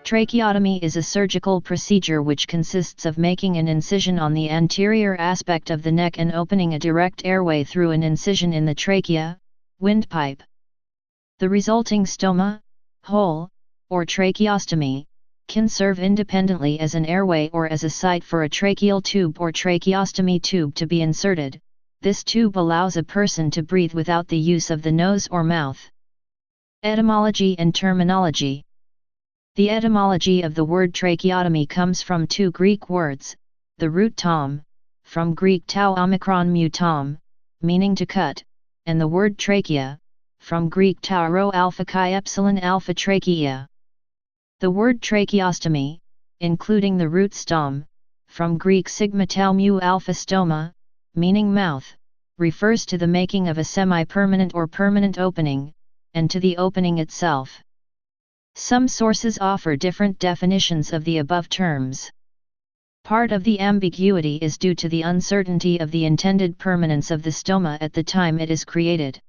Tracheotomy is a surgical procedure which consists of making an incision on the anterior aspect of the neck and opening a direct airway through an incision in the trachea, windpipe. The resulting stoma, hole, or tracheostomy, can serve independently as an airway or as a site for a tracheal tube or tracheostomy tube to be inserted. This tube allows a person to breathe without the use of the nose or mouth. Etymology and terminology. The etymology of the word tracheotomy comes from two Greek words, the root tom, from Greek tau omicron mu tom, meaning to cut, and the word trachea, from Greek tau rho alpha chi epsilon alpha trachea. The word tracheostomy, including the root stom, from Greek sigma tau mu alpha stoma, meaning mouth, refers to the making of a semi-permanent or permanent opening, and to the opening itself. Some sources offer different definitions of the above terms. Part of the ambiguity is due to the uncertainty of the intended permanence of the stoma at the time it is created.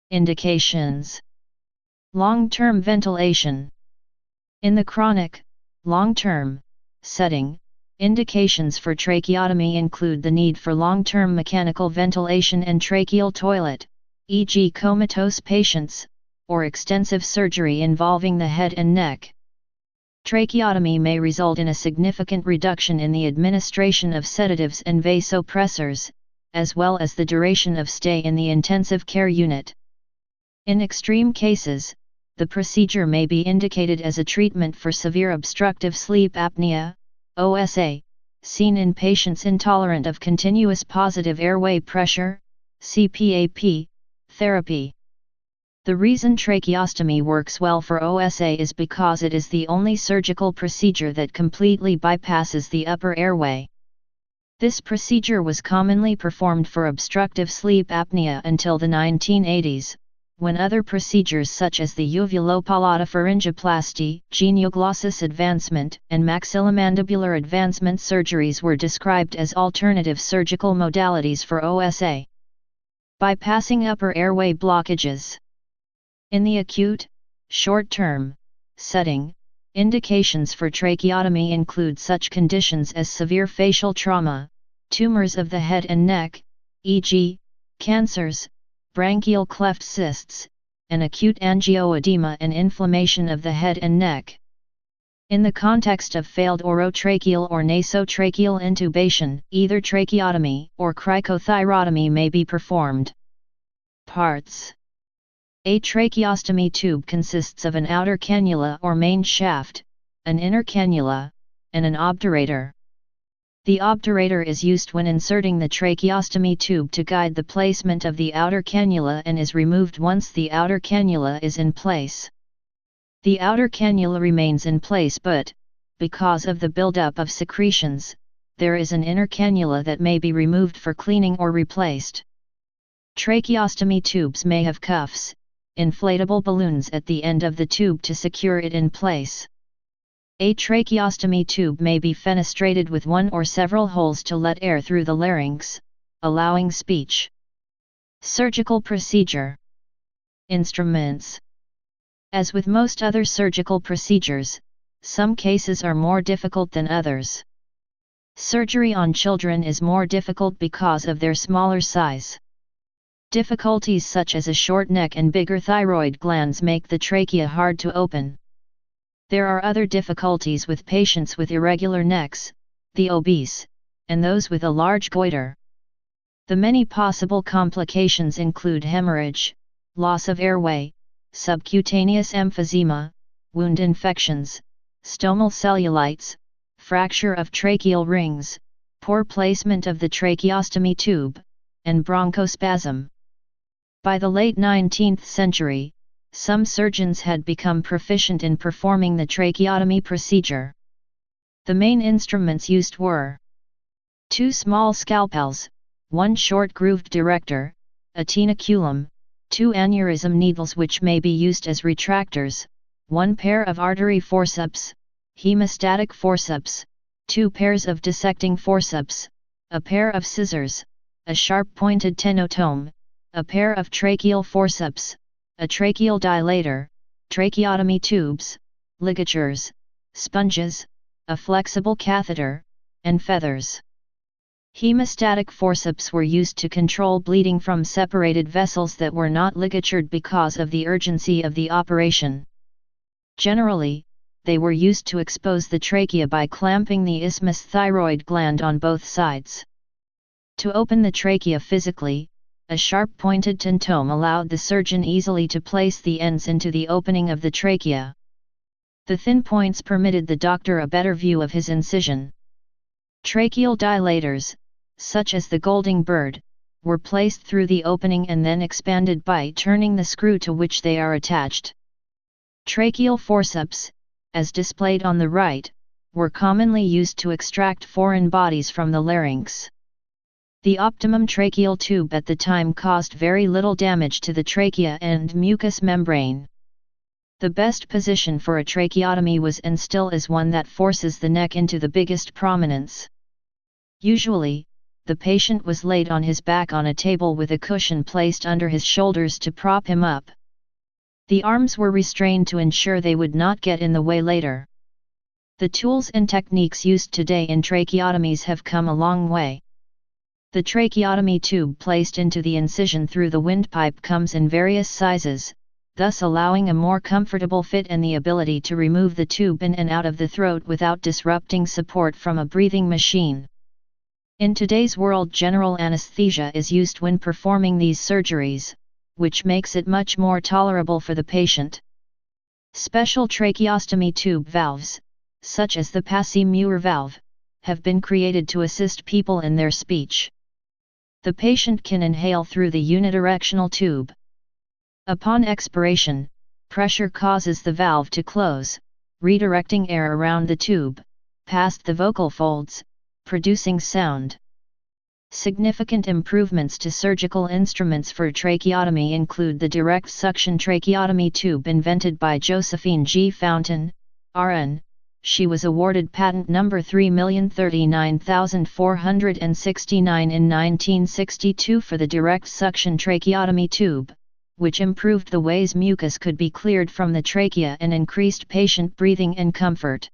Indications. Long-term ventilation. In the chronic, long-term setting, indications for tracheotomy include the need for long-term mechanical ventilation and tracheal toilet, e.g. comatose patients, or extensive surgery involving the head and neck. Tracheotomy may result in a significant reduction in the administration of sedatives and vasopressors, as well as the duration of stay in the intensive care unit. In extreme cases, the procedure may be indicated as a treatment for severe obstructive sleep apnea, OSA, seen in patients intolerant of continuous positive airway pressure, CPAP, therapy. The reason tracheostomy works well for OSA is because it is the only surgical procedure that completely bypasses the upper airway. This procedure was commonly performed for obstructive sleep apnea until the 1980s, when other procedures such as the uvulopalato-pharyngoplasty, genioglossus advancement, and maxillomandibular advancement surgeries were described as alternative surgical modalities for OSA. Bypassing upper airway blockages. In the acute, short-term setting, indications for tracheotomy include such conditions as severe facial trauma, tumors of the head and neck, e.g., cancers, branchial cleft cysts, and acute angioedema and inflammation of the head and neck. In the context of failed orotracheal or nasotracheal intubation, either tracheotomy or cricothyrotomy may be performed. Parts. A tracheostomy tube consists of an outer cannula or main shaft, an inner cannula, and an obturator. The obturator is used when inserting the tracheostomy tube to guide the placement of the outer cannula and is removed once the outer cannula is in place. The outer cannula remains in place but, because of the buildup of secretions, there is an inner cannula that may be removed for cleaning or replaced. Tracheostomy tubes may have cuffs, inflatable balloons at the end of the tube to secure it in place. A tracheostomy tube may be fenestrated with one or several holes to let air through the larynx, allowing speech. Surgical procedure. Instruments. As with most other surgical procedures, some cases are more difficult than others. Surgery on children is more difficult because of their smaller size. Difficulties such as a short neck and bigger thyroid glands make the trachea hard to open. There are other difficulties with patients with irregular necks, the obese, and those with a large goiter. The many possible complications include hemorrhage, loss of airway, subcutaneous emphysema, wound infections, stomal cellulitis, fracture of tracheal rings, poor placement of the tracheostomy tube, and bronchospasm. By the late 19th century, some surgeons had become proficient in performing the tracheotomy procedure. The main instruments used were 2 small scalpels, 1 short grooved director, a tenaculum, 2 aneurysm needles which may be used as retractors, 1 pair of artery forceps, hemostatic forceps, 2 pairs of dissecting forceps, a pair of scissors, a sharp-pointed tenotome, a pair of tracheal forceps, a tracheal dilator, tracheotomy tubes, ligatures, sponges, a flexible catheter, and feathers. Hemostatic forceps were used to control bleeding from separated vessels that were not ligatured because of the urgency of the operation. Generally, they were used to expose the trachea by clamping the isthmus thyroid gland on both sides. To open the trachea physically, a sharp-pointed tentome allowed the surgeon easily to place the ends into the opening of the trachea. The thin points permitted the doctor a better view of his incision. Tracheal dilators, such as the Golding bird, were placed through the opening and then expanded by turning the screw to which they are attached. Tracheal forceps, as displayed on the right, were commonly used to extract foreign bodies from the larynx. The optimum tracheal tube at the time caused very little damage to the trachea and mucous membrane. The best position for a tracheotomy was and still is one that forces the neck into the biggest prominence. Usually, the patient was laid on his back on a table with a cushion placed under his shoulders to prop him up. The arms were restrained to ensure they would not get in the way later. The tools and techniques used today in tracheotomies have come a long way. The tracheotomy tube placed into the incision through the windpipe comes in various sizes, thus allowing a more comfortable fit and the ability to remove the tube in and out of the throat without disrupting support from a breathing machine. In today's world, general anesthesia is used when performing these surgeries, which makes it much more tolerable for the patient. Special tracheostomy tube valves, such as the Passy-Muir valve, have been created to assist people in their speech. The patient can inhale through the unidirectional tube. Upon expiration, pressure causes the valve to close, redirecting air around the tube, past the vocal folds, producing sound. Significant improvements to surgical instruments for tracheotomy include the direct suction tracheotomy tube invented by Josephine G. Fountain, RN. She was awarded patent number 3,039,469 in 1962 for the direct suction tracheotomy tube, which improved the ways mucus could be cleared from the trachea and increased patient breathing and comfort.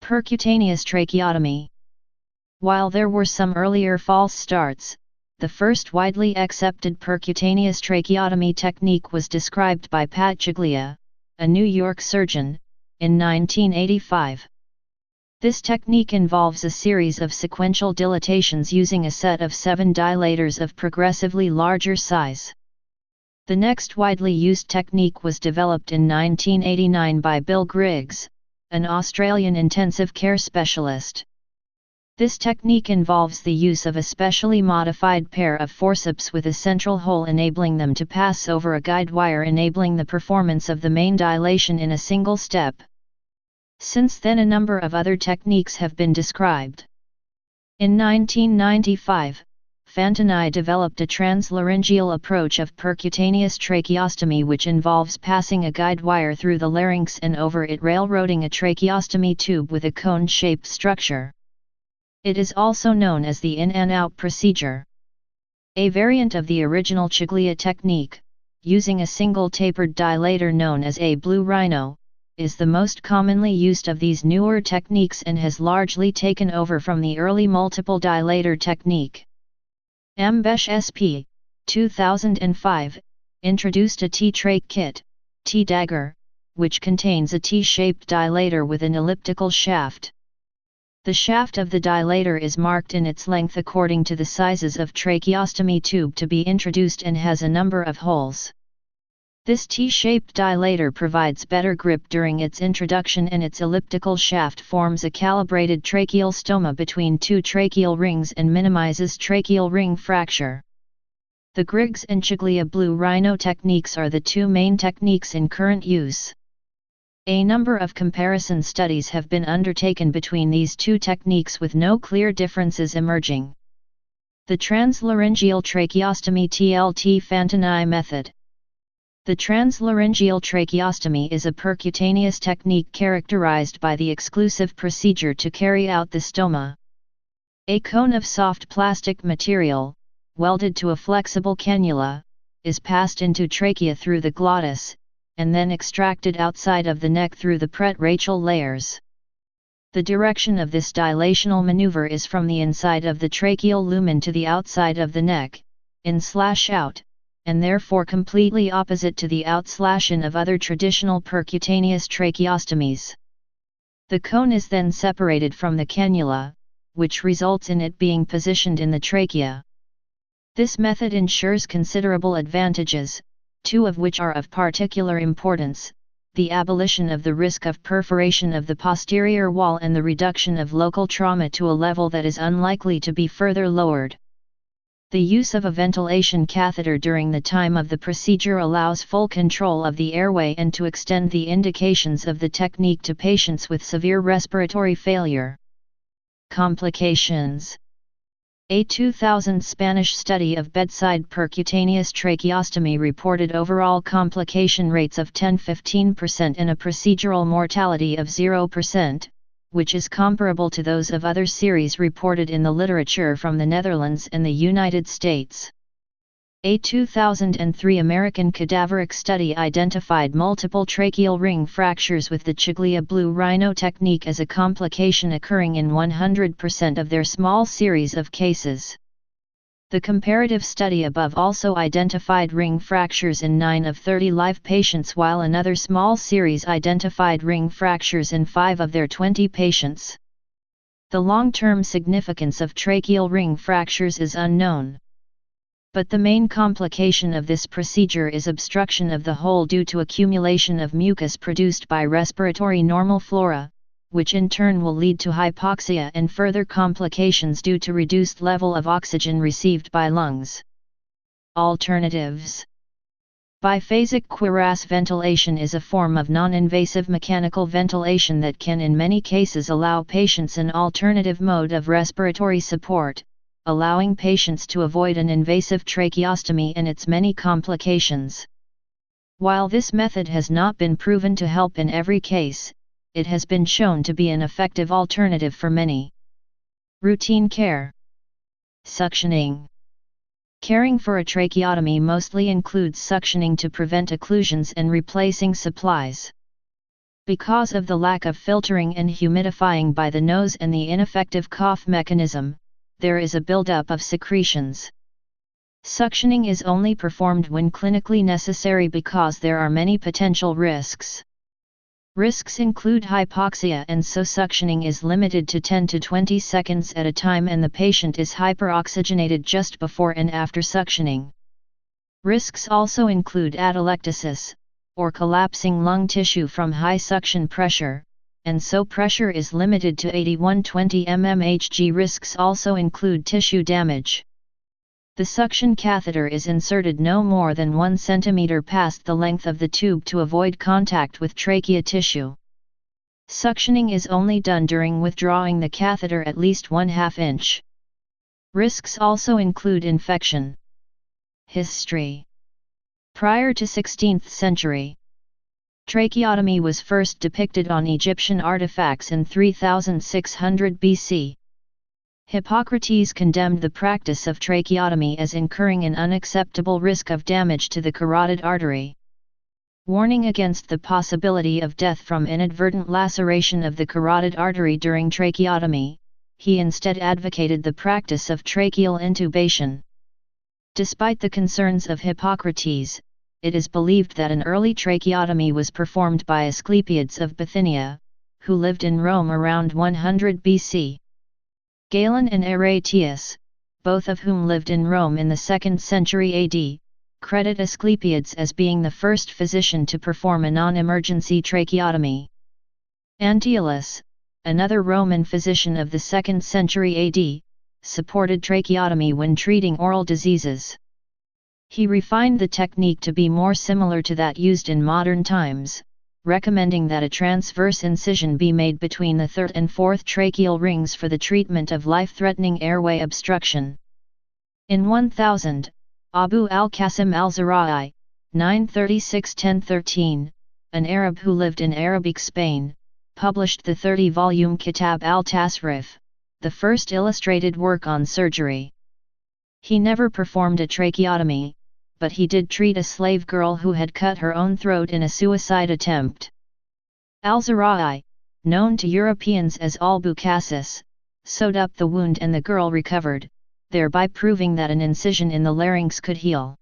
Percutaneous tracheotomy. While there were some earlier false starts, the first widely accepted percutaneous tracheotomy technique was described by Pat Chiglia, a New York surgeon, in 1985. This technique involves a series of sequential dilatations using a set of 7 dilators of progressively larger size. The next widely used technique was developed in 1989 by Bill Griggs, an Australian intensive care specialist. This technique involves the use of a specially modified pair of forceps with a central hole enabling them to pass over a guide wire, enabling the performance of the main dilation in a single step. Since then, a number of other techniques have been described. In 1995, Fantoni developed a translaryngeal approach of percutaneous tracheostomy, which involves passing a guide wire through the larynx and over it railroading a tracheostomy tube with a cone-shaped structure. It is also known as the in and out procedure. A variant of the original Chiglia technique, using a single tapered dilator known as a blue rhino, is the most commonly used of these newer techniques and has largely taken over from the early multiple dilator technique. Ambesh SP, 2005, introduced a T-trach kit, T-dagger, which contains a T-shaped dilator with an elliptical shaft. The shaft of the dilator is marked in its length according to the sizes of tracheostomy tube to be introduced and has a number of holes. This T-shaped dilator provides better grip during its introduction, and its elliptical shaft forms a calibrated tracheal stoma between 2 tracheal rings and minimizes tracheal ring fracture. The Griggs and Chiglia blue rhino techniques are the 2 main techniques in current use. A number of comparison studies have been undertaken between these 2 techniques with no clear differences emerging. The translaryngeal tracheostomy TLT Fantoni method. The translaryngeal tracheostomy is a percutaneous technique characterized by the exclusive procedure to carry out the stoma. A cone of soft plastic material, welded to a flexible cannula, is passed into trachea through the glottis, and then extracted outside of the neck through the pretracheal layers. The direction of this dilational maneuver is from the inside of the tracheal lumen to the outside of the neck, in/out, and therefore completely opposite to the out/in of other traditional percutaneous tracheostomies. The cone is then separated from the cannula, which results in it being positioned in the trachea. This method ensures considerable advantages, two of which are of particular importance: the abolition of the risk of perforation of the posterior wall and the reduction of local trauma to a level that is unlikely to be further lowered. The use of a ventilation catheter during the time of the procedure allows full control of the airway and to extend the indications of the technique to patients with severe respiratory failure. Complications. A 2000 Spanish study of bedside percutaneous tracheostomy reported overall complication rates of 10–15% and a procedural mortality of 0%, which is comparable to those of other series reported in the literature from the Netherlands and the United States. A 2003 American cadaveric study identified multiple tracheal ring fractures with the Chiglia blue rhino technique as a complication occurring in 100% of their small series of cases. The comparative study above also identified ring fractures in 9 of 30 live patients, while another small series identified ring fractures in 5 of their 20 patients. The long-term significance of tracheal ring fractures is unknown. But the main complication of this procedure is obstruction of the hole due to accumulation of mucus produced by respiratory normal flora, which in turn will lead to hypoxia and further complications due to reduced level of oxygen received by lungs. Alternatives. Biphasic cuirass ventilation is a form of non-invasive mechanical ventilation that can in many cases allow patients an alternative mode of respiratory support, allowing patients to avoid an invasive tracheostomy and its many complications. While this method has not been proven to help in every case, it has been shown to be an effective alternative for many. Routine care. Suctioning. Caring for a tracheotomy mostly includes suctioning to prevent occlusions and replacing supplies. Because of the lack of filtering and humidifying by the nose and the ineffective cough mechanism, there is a buildup of secretions. Suctioning is only performed when clinically necessary because there are many potential risks. Risks include hypoxia, and so suctioning is limited to 10 to 20 seconds at a time and the patient is hyperoxygenated just before and after suctioning. Risks also include atelectasis, or collapsing lung tissue from high suction pressure, and so pressure is limited to 81–20 mmHg. Risks also include tissue damage. The suction catheter is inserted no more than 1 cm past the length of the tube to avoid contact with trachea tissue. Suctioning is only done during withdrawing the catheter at least 1/2 inch. Risks also include infection. History. Prior to 16th century, tracheotomy was first depicted on Egyptian artifacts in 3600 BC. Hippocrates condemned the practice of tracheotomy as incurring an unacceptable risk of damage to the carotid artery. Warning against the possibility of death from inadvertent laceration of the carotid artery during tracheotomy, he instead advocated the practice of tracheal intubation. Despite the concerns of Hippocrates, it is believed that an early tracheotomy was performed by Asclepiades of Bithynia, who lived in Rome around 100 BC. Galen and Aretius, both of whom lived in Rome in the 2nd century AD, credit Asclepiades as being the first physician to perform a non-emergency tracheotomy. Antiolus, another Roman physician of the 2nd century AD, supported tracheotomy when treating oral diseases. He refined the technique to be more similar to that used in modern times, recommending that a transverse incision be made between the 3rd and 4th tracheal rings for the treatment of life-threatening airway obstruction. In 1000, Abu al-Qasim al-Zura'i, 936–1013, an Arab who lived in Arabic Spain, published the 30-volume Kitab al-Tasrif, the first illustrated work on surgery. He never performed a tracheotomy, but he did treat a slave girl who had cut her own throat in a suicide attempt. Al-Zarai, known to Europeans as Albucasis, sewed up the wound and the girl recovered, thereby proving that an incision in the larynx could heal.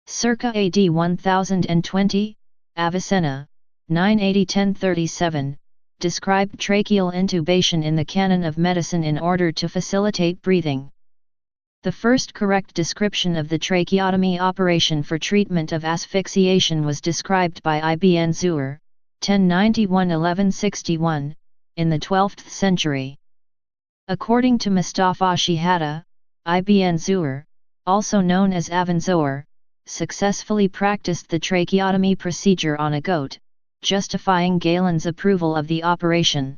Circa AD 1020, Avicenna, 980–1037, described tracheal intubation in the canon of medicine in order to facilitate breathing. The first correct description of the tracheotomy operation for treatment of asphyxiation was described by Ibn Zuhr, 1091–1161, in the 12th century. According to Mustafa Shihada, Ibn Zuhr, also known as Avenzoar, successfully practiced the tracheotomy procedure on a goat, justifying Galen's approval of the operation.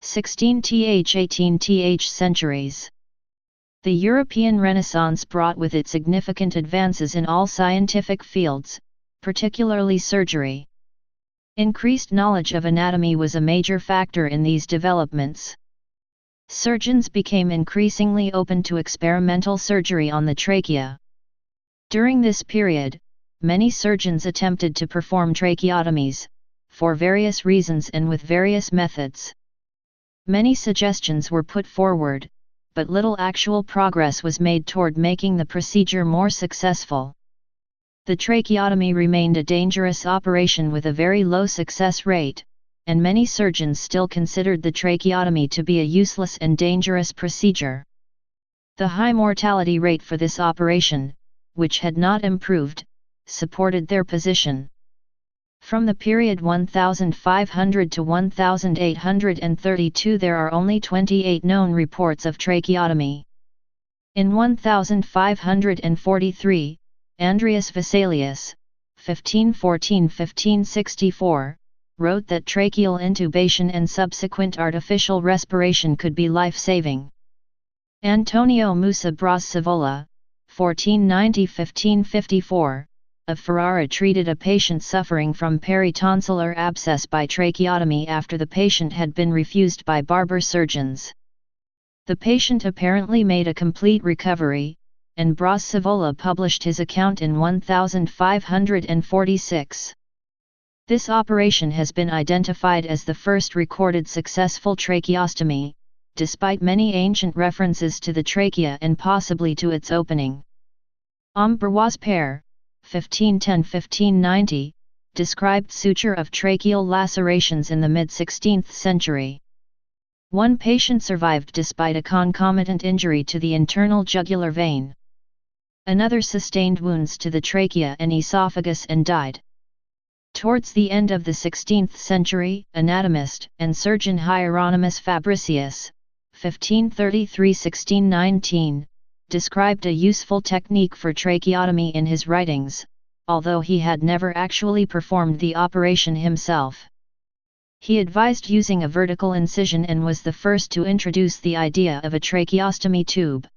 16th–18th centuries. The European Renaissance brought with it significant advances in all scientific fields, particularly surgery. Increased knowledge of anatomy was a major factor in these developments. Surgeons became increasingly open to experimental surgery on the trachea. During this period, many surgeons attempted to perform tracheotomies, for various reasons and with various methods. Many suggestions were put forward, but little actual progress was made toward making the procedure more successful. The tracheotomy remained a dangerous operation with a very low success rate, and many surgeons still considered the tracheotomy to be a useless and dangerous procedure. The high mortality rate for this operation, which had not improved, supported their position. From the period 1500 to 1832 there are only 28 known reports of tracheotomy. In 1543, Andreas Vesalius, 1514–1564, wrote that tracheal intubation and subsequent artificial respiration could be life-saving. Antonio Musa Bras Savola, 1490–1554, of Ferrara treated a patient suffering from peritonsillar abscess by tracheotomy after the patient had been refused by barber surgeons. The patient apparently made a complete recovery, and Bras Savola published his account in 1546. This operation has been identified as the first recorded successful tracheostomy, despite many ancient references to the trachea and possibly to its opening. Ambroise Père, 1510–1590, described suture of tracheal lacerations in the mid-16th century. One patient survived despite a concomitant injury to the internal jugular vein. Another sustained wounds to the trachea and esophagus and died. Towards the end of the 16th century, anatomist and surgeon Hieronymus Fabricius, 1533–1619, described a useful technique for tracheotomy in his writings, although he had never actually performed the operation himself. He advised using a vertical incision and was the first to introduce the idea of a tracheostomy tube.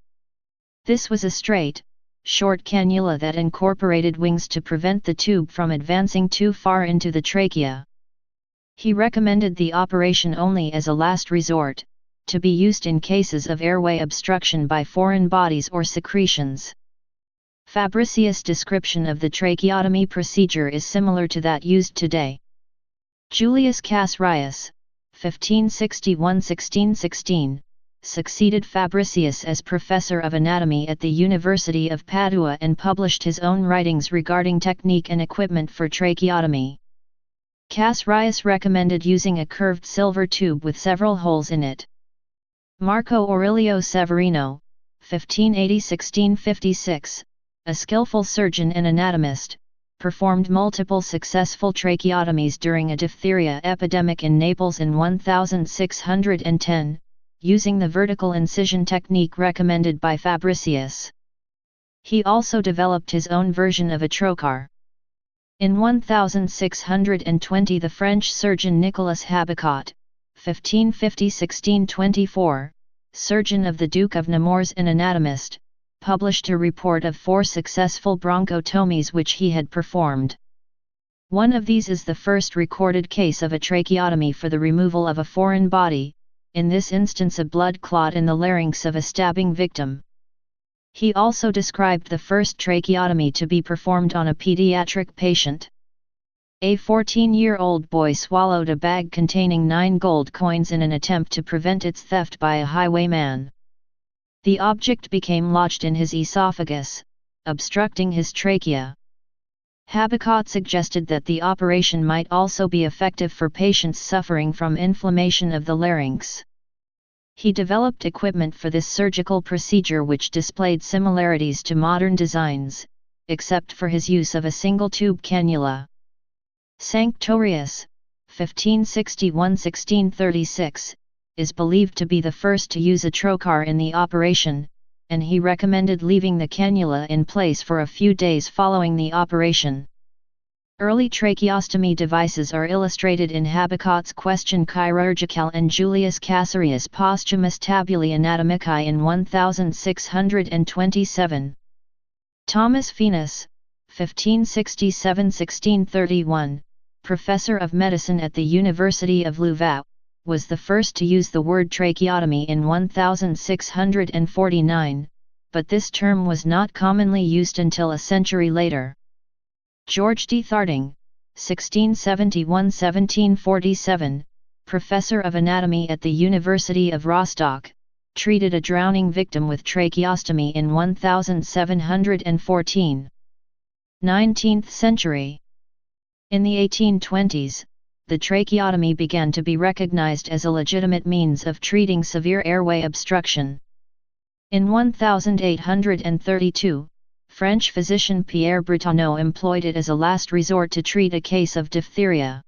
This was a straight, short cannula that incorporated wings to prevent the tube from advancing too far into the trachea. He recommended the operation only as a last resort, to be used in cases of airway obstruction by foreign bodies or secretions. Fabricius' description of the tracheotomy procedure is similar to that used today. Julius Casrius, 1561–1616, succeeded Fabricius as professor of anatomy at the University of Padua and published his own writings regarding technique and equipment for tracheotomy. Casrius recommended using a curved silver tube with several holes in it. Marco Aurelio Severino, 1580–1656, a skillful surgeon and anatomist, performed multiple successful tracheotomies during a diphtheria epidemic in Naples in 1610, using the vertical incision technique recommended by Fabricius. He also developed his own version of a trocar. In 1620 the French surgeon Nicolas Habacat, 1550–1624, surgeon of the Duke of Nemours and anatomist, published a report of 4 successful bronchotomies which he had performed. One of these is the first recorded case of a tracheotomy for the removal of a foreign body, in this instance a blood clot in the larynx of a stabbing victim. He also described the first tracheotomy to be performed on a pediatric patient. A 14-year-old boy swallowed a bag containing 9 gold coins in an attempt to prevent its theft by a highwayman. The object became lodged in his esophagus, obstructing his trachea. Habicot suggested that the operation might also be effective for patients suffering from inflammation of the larynx. He developed equipment for this surgical procedure which displayed similarities to modern designs, except for his use of a single-tube cannula. Sanctorius, 1561–1636, is believed to be the first to use a trocar in the operation, and he recommended leaving the cannula in place for a few days following the operation. Early tracheostomy devices are illustrated in Habicot's Question chirurgicale and Julius Caesarius' Posthumous Tabulae Anatomicae in 1627. Thomas Venus, 1567–1631, professor of medicine at the University of Louvain, was the first to use the word tracheotomy in 1649, but this term was not commonly used until a century later. George D. Tharding, 1671–1747, professor of anatomy at the University of Rostock, treated a drowning victim with tracheostomy in 1714. 19th century. In the 1820s, the tracheotomy began to be recognized as a legitimate means of treating severe airway obstruction. In 1832, French physician Pierre Bretonneau employed it as a last resort to treat a case of diphtheria.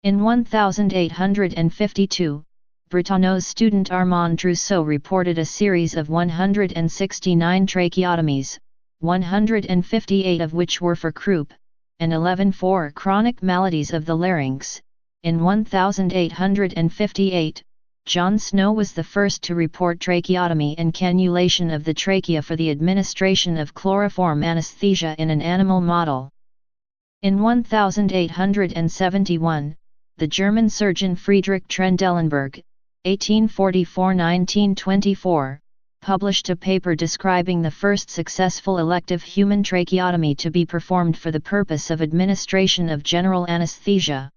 In 1852, Bretonneau's student Armand Trousseau reported a series of 169 tracheotomies, 158 of which were for croup, and 11 for chronic maladies of the larynx. In 1858, John Snow was the first to report tracheotomy and cannulation of the trachea for the administration of chloroform anesthesia in an animal model. In 1871, the German surgeon Friedrich Trendelenburg, 1844–1924, published a paper describing the first successful elective human tracheotomy to be performed for the purpose of administration of general anesthesia.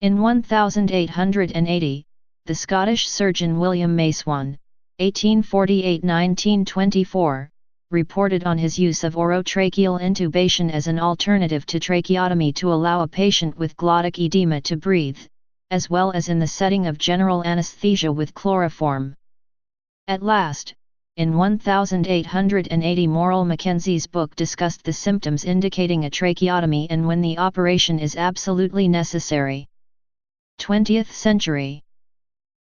In 1880, the Scottish surgeon William Macewan, 1848–1924, reported on his use of orotracheal intubation as an alternative to tracheotomy to allow a patient with glottic edema to breathe, as well as in the setting of general anesthesia with chloroform. At last, in 1880, Morrell Mackenzie's book discussed the symptoms indicating a tracheotomy and when the operation is absolutely necessary. 20th century.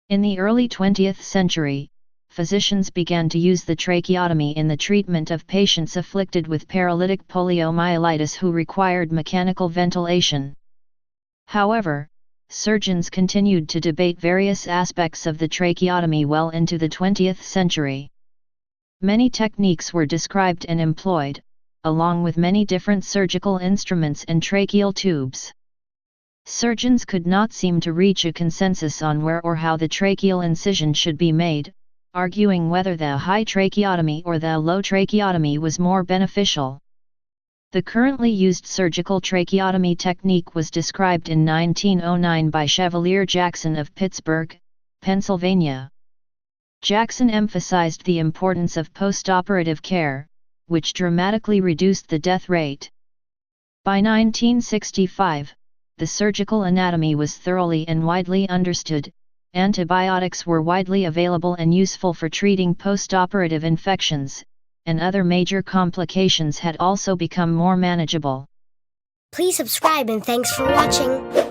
In the early 20th century, physicians began to use the tracheotomy in the treatment of patients afflicted with paralytic poliomyelitis who required mechanical ventilation. However, surgeons continued to debate various aspects of the tracheotomy well into the 20th century. Many techniques were described and employed, along with many different surgical instruments and tracheal tubes. Surgeons could not seem to reach a consensus on where or how the tracheal incision should be made, arguing whether the high tracheotomy or the low tracheotomy was more beneficial. The currently used surgical tracheotomy technique was described in 1909 by Chevalier Jackson of Pittsburgh, Pennsylvania. Jackson emphasized the importance of postoperative care, which dramatically reduced the death rate. By 1965, the surgical anatomy was thoroughly and widely understood, antibiotics were widely available and useful for treating postoperative infections, and other major complications had also become more manageable. Please subscribe and thanks for watching.